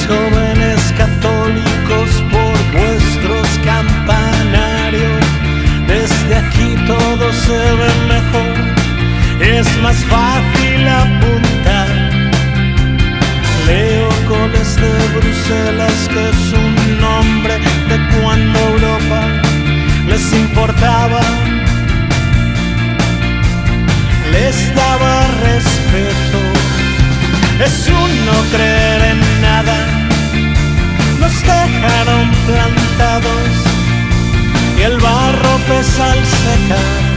jóvenes católicos, por vuestros campanarios. Desde aquí todo se ve mejor, es más fácil apuntar. Leo Coles de Bruselas, que es un nombre de cuando Europa les importaba, les daba respeto. Es un no creer en nada, nos dejaron plantados y el barro pesa al secar.